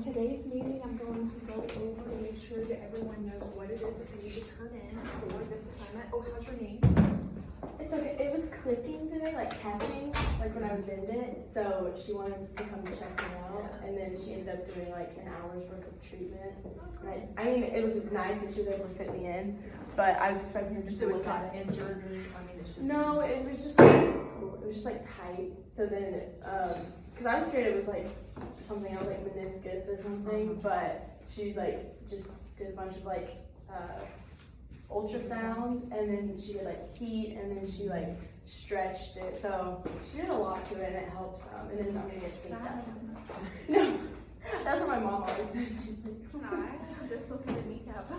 Today's meeting, I'm going to go over to make sure that everyone knows what it is that they need to turn in for this assignment. Oh, how's your knee? It's okay. It was clicking today, like catching, like when I would bend it. So she wanted to come check me out, and then she ended up doing like an hour's worth of treatment. Right. I mean, it was nice that she was able to fit me in, but I was expecting her just to So look it's at not it. injured or, I mean, it's just. No, it was just like tight. So then, because I was scared it was like something else, like meniscus or something, but she like just did a bunch of like ultrasound, and then she did like heat, and then she like stretched it. So she did a lot to it, and it helps some. And then I'm gonna get taped out. No, that's what my mom always says. She's like, I dislocated kneecap.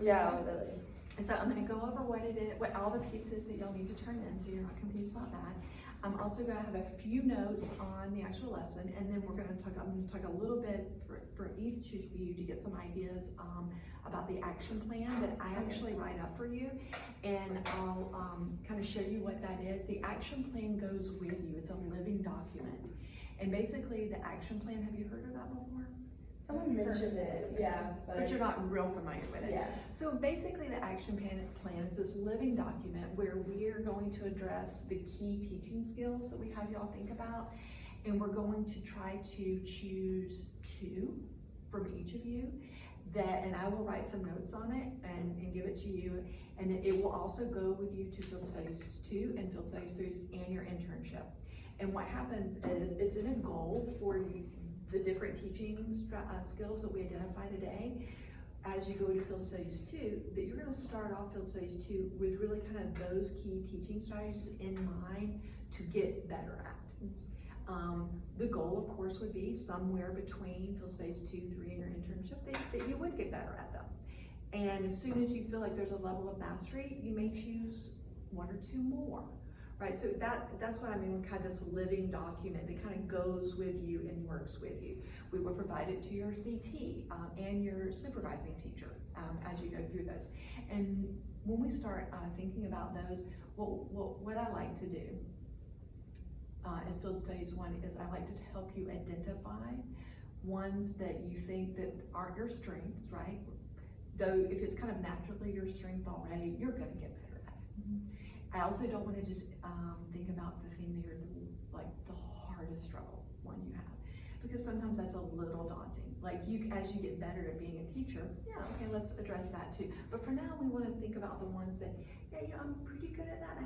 yeah, literally. And so I'm going to go over what it is, what all the pieces that you'll need to turn in, so you're not confused about that. I'm also going to have a few notes on the actual lesson, and then I'm going to talk a little bit for each of you to get some ideas about the action plan that I actually write up for you, and I'll kind of show you what that is. The action plan goes with you. It's a living document, and basically the action plan. Have you heard of that before? Someone mentioned it, yeah, but you're not real familiar with it. Yeah. So basically the action plan is this living document where we are going to address the key teaching skills that we have y'all think about, and we're going to try to choose two from each of you, and I will write some notes on it and give it to you, and then it will also go with you to Field Studies 2 and Field Studies 3 and your internship. And what happens is it's in a goal for you, the different teaching skills that we identify today. As you go to Field Studies 2, that you're going to start off Field Studies 2 with really kind of those key teaching strategies in mind to get better at. The goal, of course, would be somewhere between Field Studies 2, 3, and your internship that you would get better at them. And as soon as you feel like there's a level of mastery, you may choose one or two more. Right, so that's what I mean with kind of this living document that kind of goes with you and works with you. We will provide it to your CT and your supervising teacher as you go through those. And when we start thinking about those, what I like to do as Field Studies 1 is I like to help you identify ones that you think that aren't your strengths, right? Though if it's kind of naturally your strength already, you're gonna get better at it. Mm-hmm. I also don't want to just think about the thing that you're like the hardest struggle one you have, because sometimes that's a little daunting. Like as you get better at being a teacher, yeah, okay, let's address that too. But for now, we want to think about the ones that, yeah, you know, I'm pretty good at that.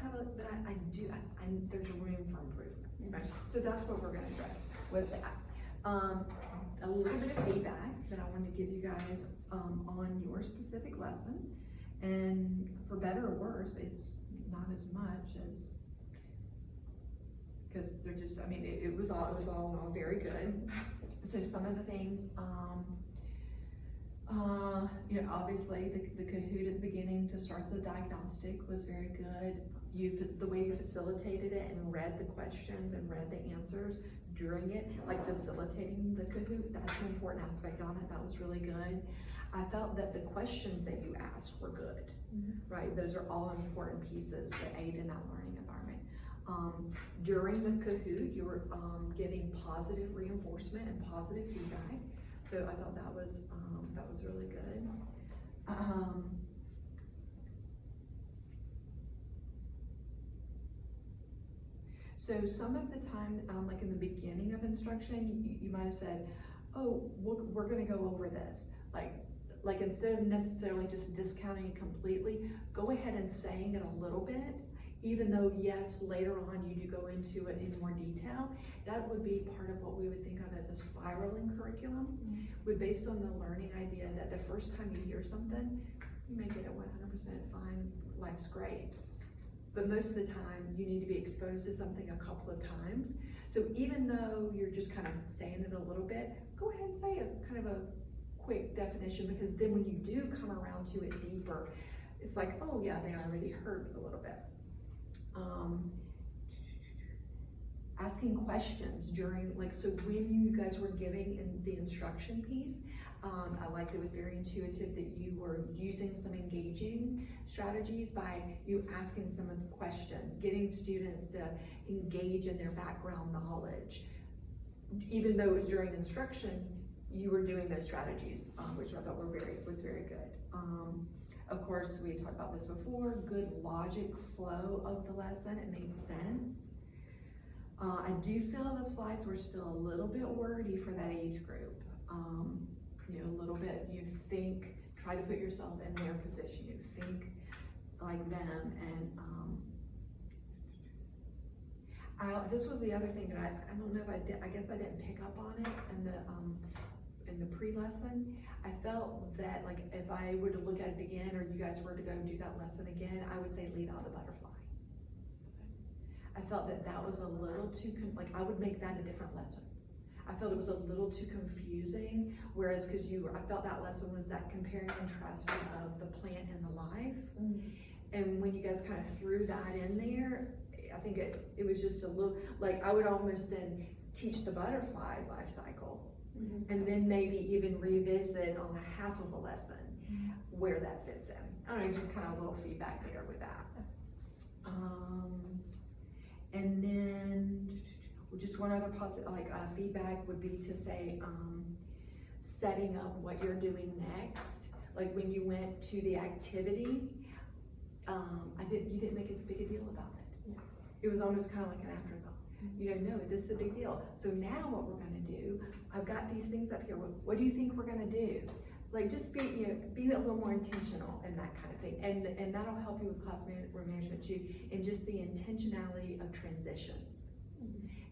There's room for improvement, right? So that's what we're going to address with that. A little bit of feedback that I wanted to give you guys on your specific lesson, and for better or worse, it's not as much as, because they're just, I mean, it was all in all very good. So some of the things, you know, obviously the Kahoot at the beginning to start the diagnostic was very good. The way you facilitated it and read the questions and read the answers during it, like facilitating the Kahoot, that's an important aspect on it. That was really good. I felt that the questions that you asked were good. Mm-hmm. Right, those are all important pieces that aid in that learning environment. During the Kahoot, you were giving positive reinforcement and positive feedback, so I thought that was really good. So some of the time, like in the beginning of instruction, you might have said, "Oh, we're going to go over this," like instead of necessarily just discounting it completely, go ahead and saying it a little bit, even though yes, later on you do go into it in more detail. That would be part of what we would think of as a spiraling curriculum, based on the learning idea that the first time you hear something, you may get it 100% fine, life's great. But most of the time, you need to be exposed to something a couple of times. So even though you're just kind of saying it a little bit, go ahead and say a kind of a quick definition, because then when you do come around to it deeper, it's like, oh yeah, they already heard a little bit. Asking questions during, so when you guys were giving in the instruction piece, I liked it was very intuitive that you were using some engaging strategies by you asking some of the questions, getting students to engage in their background knowledge. Even though it was during instruction, you were doing those strategies, which I thought was very good. Of course, we talked about this before, good logic flow of the lesson, it made sense. I do feel the slides were still a little bit wordy for that age group. You know, a little bit, you think, try to put yourself in their position, you think like them, and this was the other thing that I don't know if I did, I guess I didn't pick up on it in the pre-lesson. I felt that like if I were to look at it again, or you guys were to go do that lesson again, I would say leave out the butterfly. I felt that that was a little too, like I would make that a different lesson. I felt it was a little too confusing, whereas I felt that lesson was that compare and contrast of the plant and the life. And when you guys kind of threw that in there, I think it was just a little, like I would almost then teach the butterfly life cycle, and then maybe even revisit on a half of a lesson where that fits in. I don't know, just kind of a little feedback there with that. And then just one other positive, feedback would be to say, setting up what you're doing next. Like when you went to the activity, you didn't make as big a deal about it. Yeah. It was almost kind of like an afterthought. You don't know, this is a big deal. So now what we're gonna do, I've got these things up here. What do you think we're gonna do? Like just be a little more intentional in that kind of thing. And that'll help you with class management too, in just the intentionality of transitions.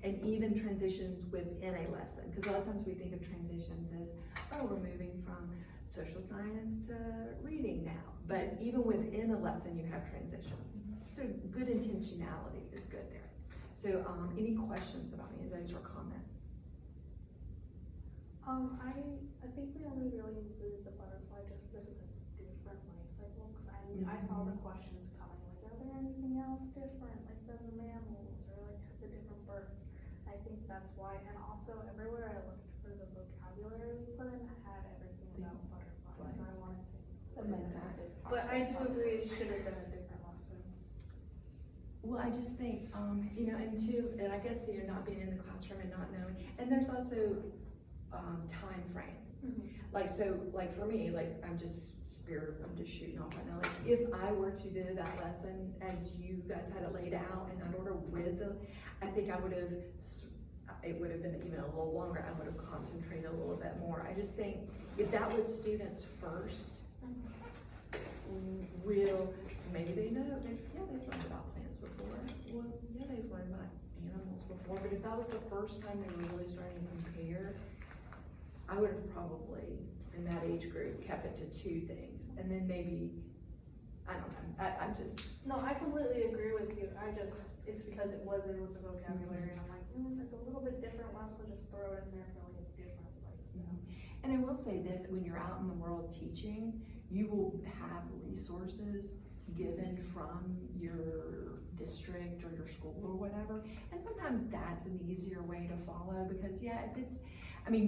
And even transitions within a lesson. Because a lot of times we think of transitions as, oh, we're moving from social science to reading now. But even within a lesson, you have transitions. So good intentionality is good there. So any questions about any of those or comments? I think we only really included the butterfly just because it's a different life cycle. Because I saw the questions coming, like, are there anything else different, like than the mammals or like the different births? I think that's why. And also everywhere I looked for the vocabulary we put in, I had everything about butterflies. So I wanted to include that. But I do agree it should have been a different lesson. Well, I just think, and I guess not being in the classroom and not knowing, and there's also time frame. Like, so, like for me, like I'm just shooting off right now. Like if I were to do that lesson as you guys had it laid out in that order I think it would have been even a little longer. I would have concentrated a little bit more. I just think if that was students first, maybe they know, they've learned about plants before. Well, yeah, they've learned about animals before, but if that was the first time they were really starting to compare, I would have probably, in that age group, kept it to 2 things. And then maybe, I don't know, I'm just. No, I completely agree with you. It's because it was in with the vocabulary and I'm like, it's a little bit different lesson, just throw it in there for like a different And I will say this, when you're out in the world teaching, you will have resources given from your district or your school or whatever. And sometimes that's an easier way to follow because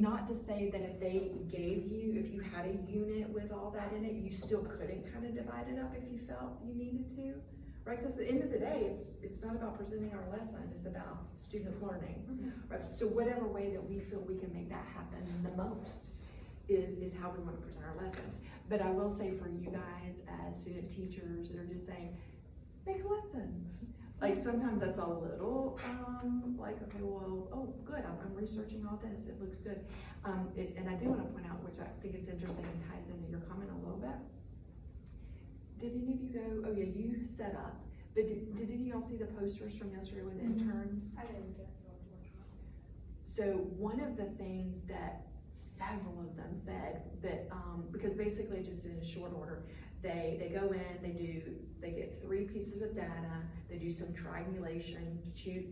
not to say that if you had a unit with all that in it, you still couldn't kind of divide it up if you felt you needed to, right? Because at the end of the day, it's not about presenting our lesson, it's about students learning, right? So whatever way that we feel we can make that happen the most is how we want to present our lessons. But I will say for you guys as student teachers that are just saying, make a lesson. Like sometimes that's a little, okay, well, oh, good, I'm researching all this, it looks good. And I do want to point out, which I think is interesting and ties into your comment a little bit. Did any of you go, oh yeah, you set up, but did any of y'all see the posters from yesterday with interns? I didn't get to watch one. So one of the things that several of them said that, because basically just in a short order, they go in, they get 3 pieces of data, they do some triangulation,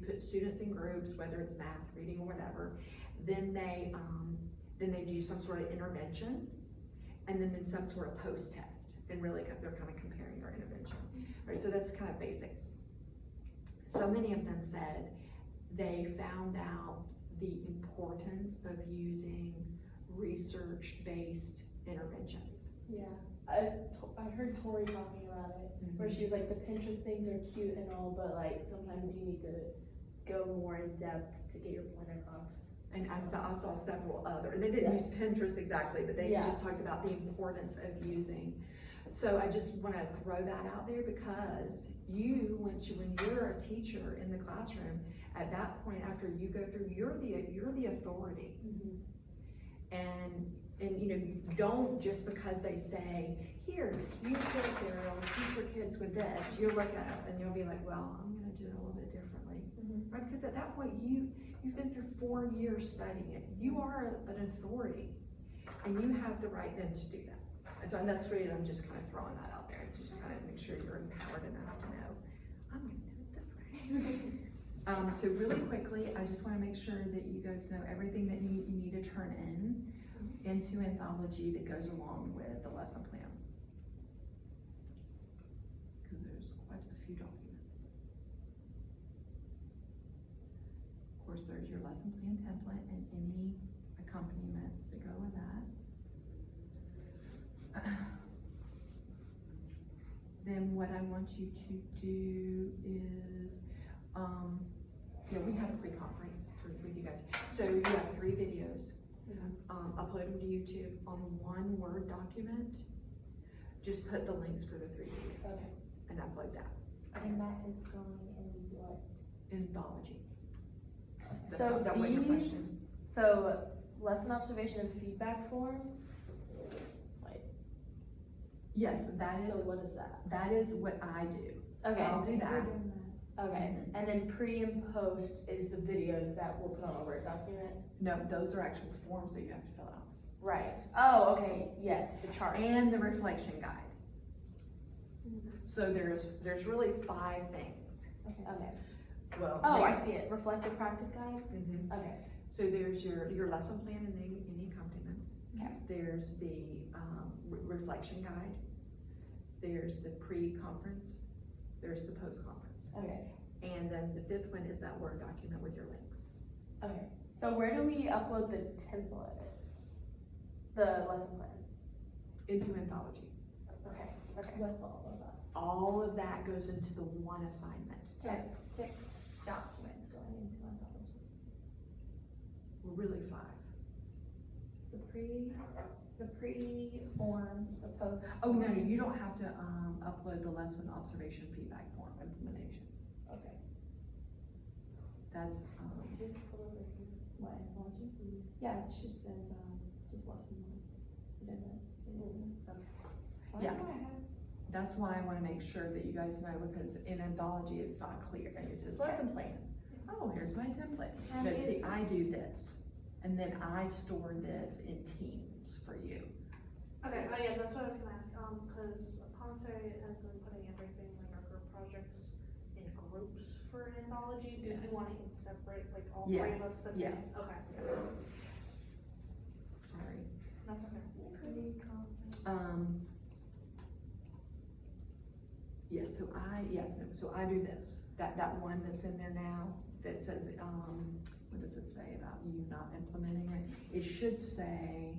put students in groups, whether it's math, reading, or whatever. Then they do some sort of intervention, and then some sort of post-test, and really they're kind of comparing their intervention. Right, so that's kind of basic. So many of them said they found out the importance of using research-based interventions. Yeah, I heard Tori talking about it, where she was like, the Pinterest things are cute and all, but like sometimes you need to go more in depth to get your point across. And I saw several other, they didn't use Pinterest exactly, but they Yeah. just talked about the importance of using. So I just wanna throw that out there because when you're a teacher in the classroom, at that point, after you go through, you're the authority. And you know, you don't just because they say, here, use this, Ariel, teach your kids with this, you'll look at it and you'll be like, well, I'm gonna do it a little bit differently. Right, because at that point, you've been through 4 years studying it, you are an authority, and you have the right then to do that. So, and that's really, I'm just kind of throwing that out there, to just kind of make sure you're empowered enough to know, I'm gonna do it this way. So really quickly, I just wanna make sure that you guys know everything that you need to turn into Anthology that goes along with the lesson plan. Because there's quite a few documents. Of course, there's your lesson plan template and any accompaniments that go with that. Then what I want you to do is, we have a pre-conference with you guys. So you have 3 videos. Upload them to YouTube on one Word document. Just put the links for the 3 videos and upload that. And that is going in what? Anthology. So that wasn't your question. so lesson observation and feedback form, Yes, that so is, what is that? that is what I do. Okay, I'll do that. okay, and then pre and post is the videos that we'll put on a Word document? No, those are actual forms that you have to fill out. Right, oh, okay, yes, the charts. And the reflection guide. So there's really 5 things. Okay, Well. oh, I see it, reflective practice guide, Mhm. okay, So there's your lesson plan and any accompaniments. Okay. There's the reflection guide. There's the pre-conference. There's the post-conference. okay, And then the 5th one is that Word document with your links. okay. So where do we upload the template? The lesson plan? Into Anthology. Okay, okay. With all of that. All of that goes into the one assignment. So it's 6 documents going into Anthology. Well, really 5. The pre-form, the post. Oh, no, you don't have to upload the lesson observation feedback form implementation. Okay. That's, What, Anthology? Yeah, it just says, just lesson 1. It doesn't say anything. Yeah. that's why I wanna make sure that you guys know, because in Anthology, it's not clear, and it says lesson plan. Oh, here's my template. No, see, I do this, and then I store this in Teams for you. Okay, oh yeah, that's what I was gonna ask, cause Ponce has been putting everything, like our group projects in groups for an anthology, do you want it in separate, like all 3 of Yes, us? sit- yes. Okay, Sorry. that's okay. Yes, so I do this, that one that's in there now, that says, what does it say about you not implementing it? It should say,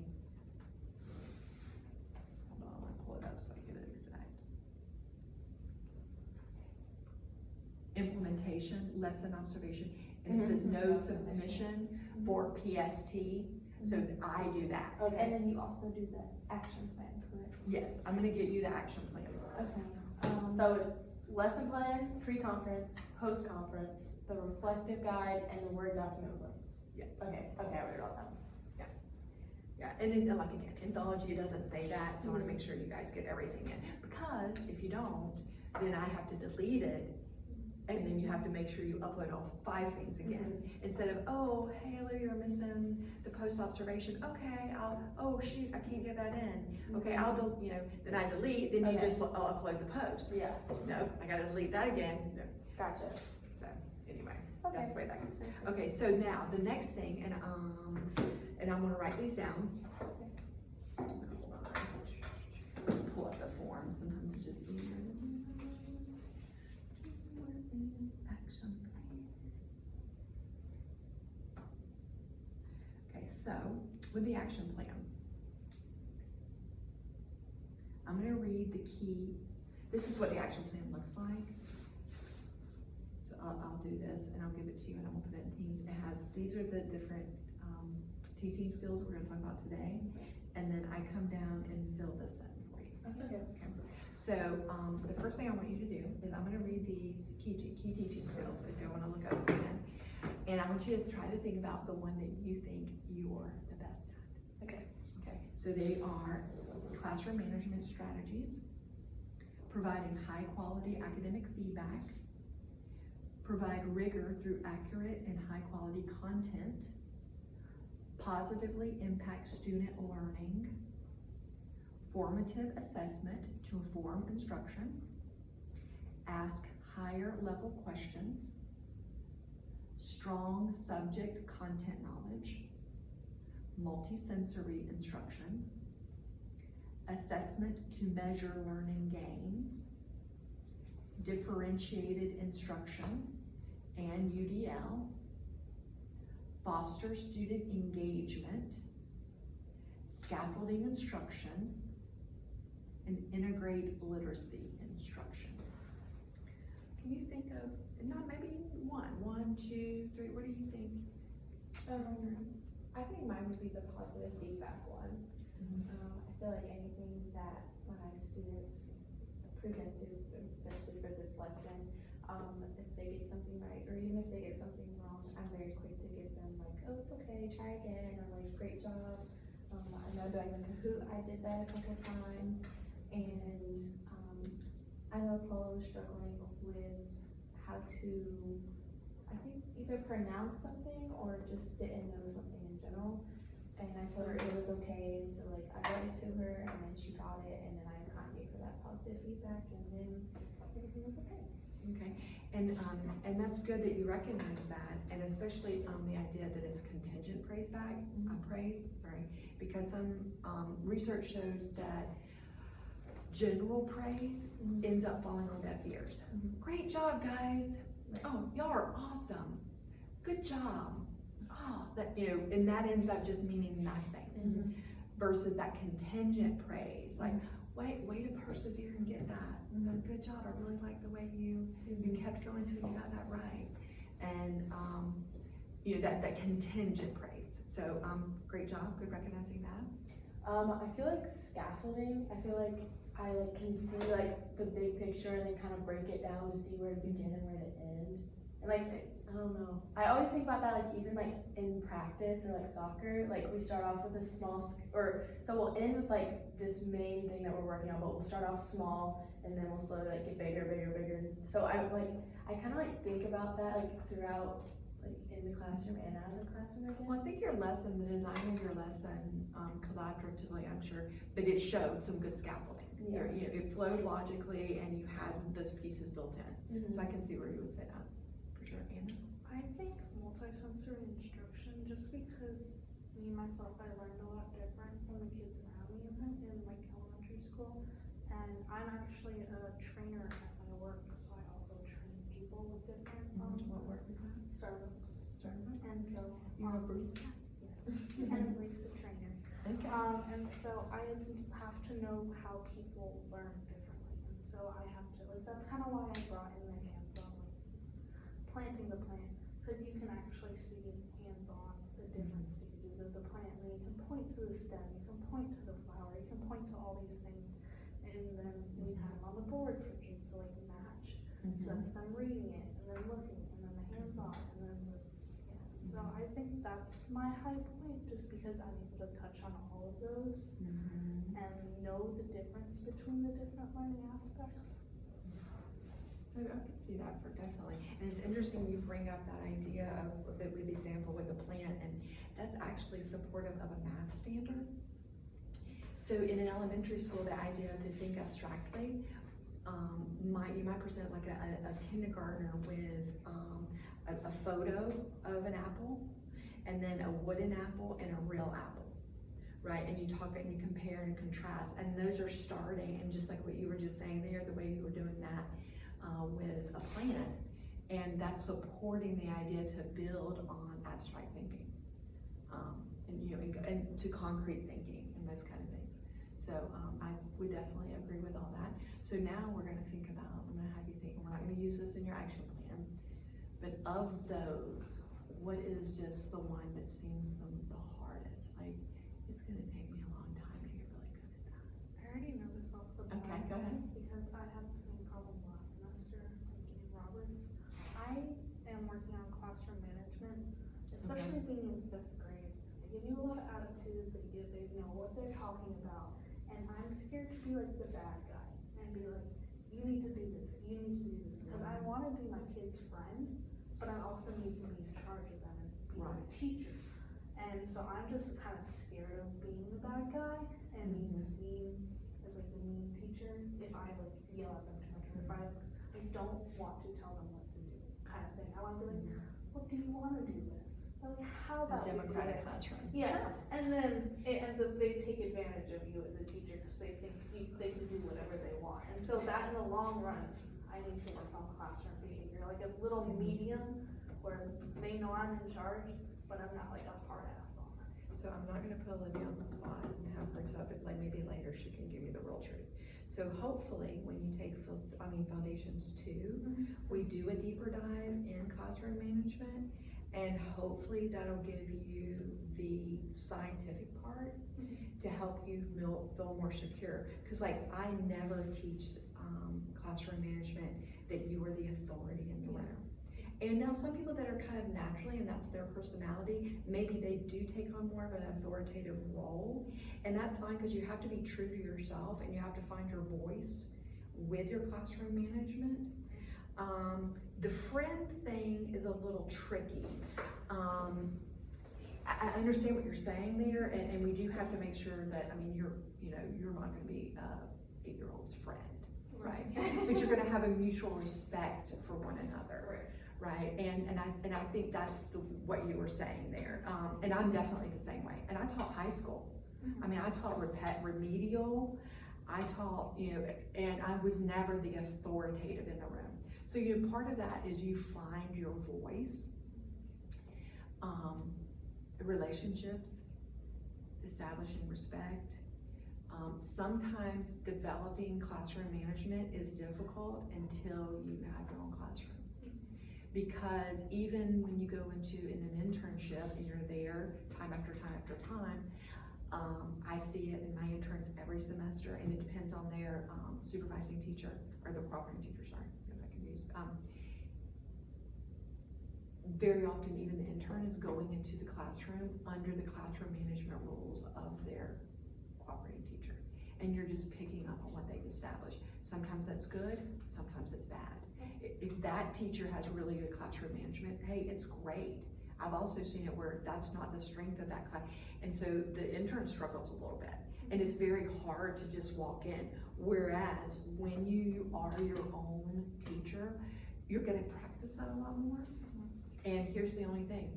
hold on, I'll pull it up so I get it exact. Implementation, lesson observation, and it says no submission for PST, so I do that. Okay. And then you also do the action plan, correct? Yes, I'm gonna get you the action plan. Okay. So it's lesson plan, pre-conference, post-conference, the reflective guide, and the Word document with links. Yeah. Okay, I wrote it all down. Yeah, and then, like again, Anthology doesn't say that, so I wanna make sure you guys get everything in, because if you don't, then I have to delete it, and then you have to make sure you upload all 5 things again, instead of, oh, hey, Lou, you're missing the post-observation, okay, oh shoot, I can't get that in, okay, then I delete, then you Okay. just, I'll upload the post. Yeah, No, I gotta delete that again, no, gotcha. so, anyway, Okay. that's the way that goes. Okay, so now, the next thing, and I'm gonna write these down. Pull up the form, sometimes it's just easier. Action plan. Okay, so, with the action plan, I'm gonna read the key, this is what the action plan looks like. So I'll do this and I'll give it to you and I'm gonna put it in Teams. It has, these are the different teaching skills we're gonna talk about today, and then I come down and fill this in for you. Okay. So, the first thing I want you to do is I'm gonna read these key teaching skills if you wanna look over again. And I want you to try to think about the one that you think you're the best at. Okay. Okay, so they are classroom management strategies, providing high quality academic feedback, provide rigor through accurate and high quality content, positively impact student learning, formative assessment to inform instruction, ask higher level questions, strong subject content knowledge, multisensory instruction, assessment to measure learning gains, differentiated instruction and UDL, foster student engagement, scaffolding instruction, and integrate literacy instruction. Can you think of, not maybe one, two, three, what do you think? I think mine would be the positive feedback one. I feel like anything that my students presented, especially for this lesson, if they get something right, or even if they get something wrong, I'm very quick to give them like, oh, it's okay, try again, or like, great job. I know doing the Kahoot, I did that a couple times, and I know Polo was struggling with how to, I think, either pronounce something or just didn't know something in general. And I told her it was okay to like, I read it to her and then she got it, and then I kind of gave her that positive feedback, and then everything was okay. Okay, and that's good that you recognize that, and especially the idea that it's contingent praise, because some research shows that general praise ends up falling on deaf ears. Great job, guys. Oh, y'all are awesome. Good job. Oh, that, you know, and that ends up just meaning nothing. Versus that contingent praise, like, way to persevere and get that. Good job. I really like the way you kept going till you got that right. And you know, that contingent praise. So great job. Good recognizing that. I feel like scaffolding, I feel like I like can see like the big picture and then kind of break it down to see where to begin and where to end. And like, I don't know. I always think about that, like even like in practice or like soccer, like we start off with a small, so we'll end with like this main thing that we're working on, but we'll start off small and then we'll slowly like get bigger. So I kind of like think about that like throughout, like in the classroom and out of the classroom again. Well, I think your lesson, the design of your lesson, collaboratively, I'm sure, but it showed some good scaffolding. Yeah. There, you know, it flowed logically and you had those pieces built in. So I can see where you would say that, for sure. Anna? I think multisensory instruction, just because me, myself, I learned a lot different from the kids around me in like elementary school. And I'm actually a trainer at my work, so I also train people with different, What work is that? Starbucks. Starbucks? And so, You're a barista? yes, and a barista trainer. Okay. And so I have to know how people learn differently, and so I have to, like, that's kind of why I brought in the hands-on, like, planting the plant, because you can actually see hands-on the different stages of the plant, and you can point to the stem, you can point to the flower, you can point to all these things, and then we have them on the board for kids to, like, match, so that's them reading it, and then looking, and then the hands-on, and then the, so I think that's my high point, just because I'm able to touch on all of those and know the difference between the different learning aspects. So I can see that for definitely. And it's interesting you bring up that idea of with the example with the plant, and that's actually supportive of a math standard. So in an elementary school, the idea to think abstractly, you might present like a kindergartner with a photo of an apple, and then a wooden apple and a real apple, right? And you talk and you compare and contrast, and those are starting, and just like what you were just saying there, the way you were doing that with a plant, and that's supporting the idea to build on abstract thinking, and you know, and to concrete thinking and those kind of things. So I would definitely agree with all that. So now we're going to think about, I'm going to have you think, we're not going to use this in your action plan, but of those, what is just the one that seems the hardest? it's like, it's gonna take me a long time to get really good at that. I already know this off the bat. Okay, go ahead. Because I had the same problem last semester, like in Roberts. I am working on classroom management, especially being in 5th grade. They give you a lot of attitude, they know what they're talking about, and I'm scared to be like the bad guy and be like, you need to do this, you need to do this, because I want to be my kid's friend, but I also need to be in charge of them and be my teacher. And so I'm just kind of scared of being the bad guy and being seen as like the mean teacher if I like yell at them too much, or if I don't want to tell them what to do, kind of thing. I want to be like, well, do you want to do this? Like, how about A we do democratic this? classroom. Yeah, and then it ends up they take advantage of you as a teacher because they think they can do whatever they want. And so that in the long run, I need to work on classroom behavior, like a little medium where they know I'm in charge, but I'm not like a hard ass on them. So I'm not gonna put Olivia on the spot and have her tell, but like maybe later she can give you the real truth. So hopefully, when you take Foundations 2, we do a deeper dive in classroom management, and hopefully that'll give you the scientific part to help you feel more secure. Cause like, I never teach classroom management that you are the authority in the room. And now some people that are kind of naturally, and that's their personality, maybe they do take on more of an authoritative role, and that's fine because you have to be true to yourself and you have to find your voice with your classroom management. The friend thing is a little tricky. I understand what you're saying there, and we do have to make sure that, I mean, you're not gonna be 8-year-old's friend, right? But you're gonna have a mutual respect for one another. Right, and I think that's what you were saying there, and I'm definitely the same way. And I taught high school. I mean, I taught remedial. I taught, and I was never the authoritative in the room. So part of that is you find your voice. Relationships, establishing respect. Sometimes developing classroom management is difficult until you have your own classroom. Because even when you go into an internship and you're there time after time after time, I see it in my interns every semester, and it depends on their supervising teacher, or their cooperating teacher, sorry, if I can use. Very often even the intern is going into the classroom under the classroom management rules of their cooperating teacher. And you're just picking up on what they've established. Sometimes that's good, sometimes it's bad. If that teacher has really good classroom management, hey, it's great. I've also seen it where that's not the strength of that class. And so the intern struggles a little bit. And it's very hard to just walk in. Whereas when you are your own teacher, you're gonna practice that a lot more. And here's the only thing.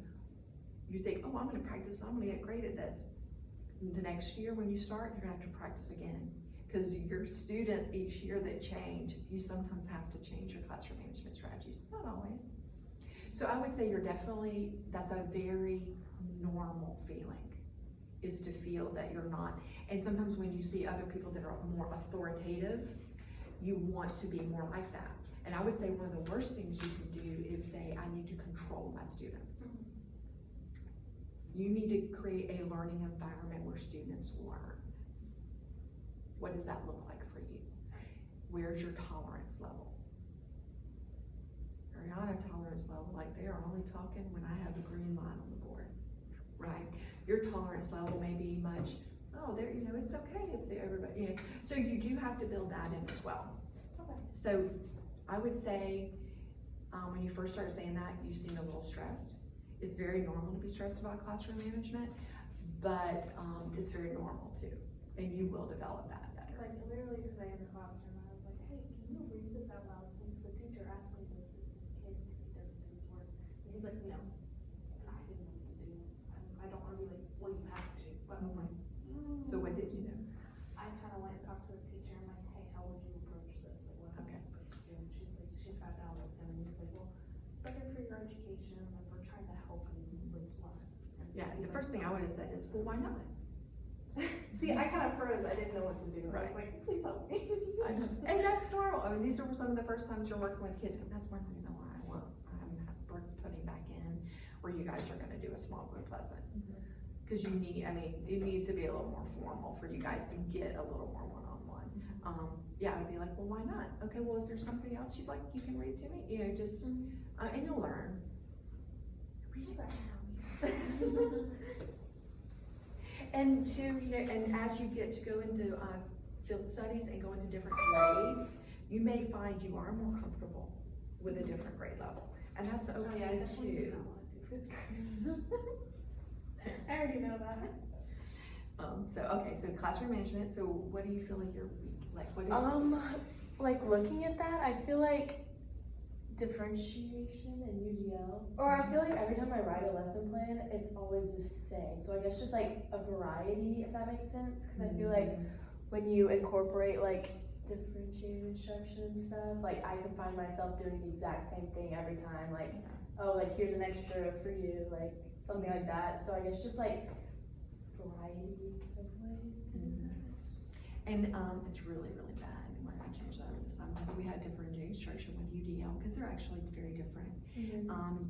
You think, oh, I'm gonna practice, I'm gonna get great at this. The next year when you start, you're gonna have to practice again. Because your students each year that change, you sometimes have to change your classroom management strategies, not always. So I would say that's a very normal feeling, is to feel that you're not. And sometimes when you see other people that are more authoritative, you want to be more like that. And I would say one of the worst things you can do is say, I need to control my students. You need to create a learning environment where students learn. What does that look like for you? Where's your tolerance level? Ariana tolerance level, like they are only talking when I have the green line on the board, right? Your tolerance level may be much, oh, there, it's okay if everybody, so you do have to build that in as well. Okay. So I would say, when you first started saying that, you seem a little stressed. It's very normal to be stressed about classroom management, but it's very normal too, and you will develop that better. Like literally today in the classroom, I was like, hey, can you read this out loud to me? Because the teacher asked me to listen to this kid because he doesn't do his work. And he's like, no. And I didn't know what to do. I don't want to be like, well, you have to. But I'm like, So what did you do? I kind of went and talked to the teacher. I'm like, hey, how would you approach this? Like, what am I supposed to do? And she sat down with him and he's like, well, it's better for your education. Like, we're trying to help you learn. And so Yeah, he's the first thing I would have said is, well, why not? See, I kind of froze. I didn't know what to do. I was like, please help me. And that's normal. I mean, these are some of the first times you're working with kids. And that's one reason why Brooks putting back in where you guys are gonna do a small group lesson. Cause you need, I mean, it needs to be a little more formal for you guys to get a little more one-on-one. Yeah, I'd be like, well, why not? Okay, well, is there something else you'd like, you can read to me? You know, just, and you'll learn. Read it right now. And to, you know, and as you get to go into, field studies and go into different grades, you may find you are more comfortable with a different grade level. And that's okay too. I already know that. So classroom management, so what do you feel like you're weak, like, what do you? Like looking at that, I feel like differentiation and UDL, or I feel like every time I write a lesson plan, it's always the same. So I guess just like a variety, if that makes sense, because I feel like when you incorporate like differentiated instruction and stuff, like I can find myself doing the exact same thing every time, like, oh, like here's an extra for you, like something like that. So I guess just like variety of ways to do that. And, it's really, really bad, and we're gonna change that over the summer, but we had differentiated instruction with UDL, because they're actually very different.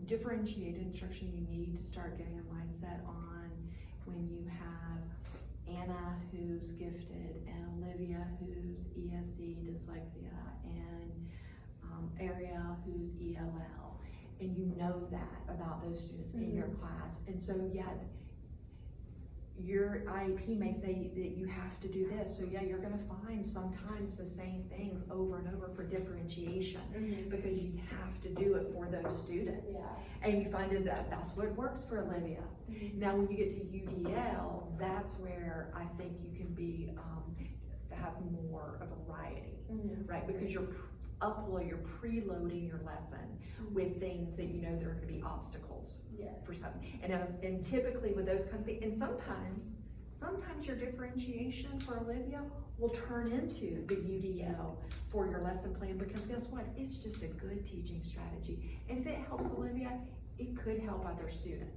Differentiated instruction, you need to start getting a mindset on when you have Anna who's gifted, and Olivia who's ESE, dyslexia, and Ariel who's ELL, and you know that about those students in your class, and so yeah, your IEP may say that you have to do this, so yeah, you're gonna find sometimes the same things over and over for differentiation, because you have to do it for those students. Yeah. And you find that that's what works for Olivia. Now, when you get to UDL, that's where I think you can be, have more of a variety, right? Because you're preloading your lesson with things that you know there are gonna be obstacles for something. And typically with those kind of things, and sometimes your differentiation for Olivia will turn into the UDL for your lesson plan, because guess what? It's just a good teaching strategy. And if it helps Olivia, it could help other students.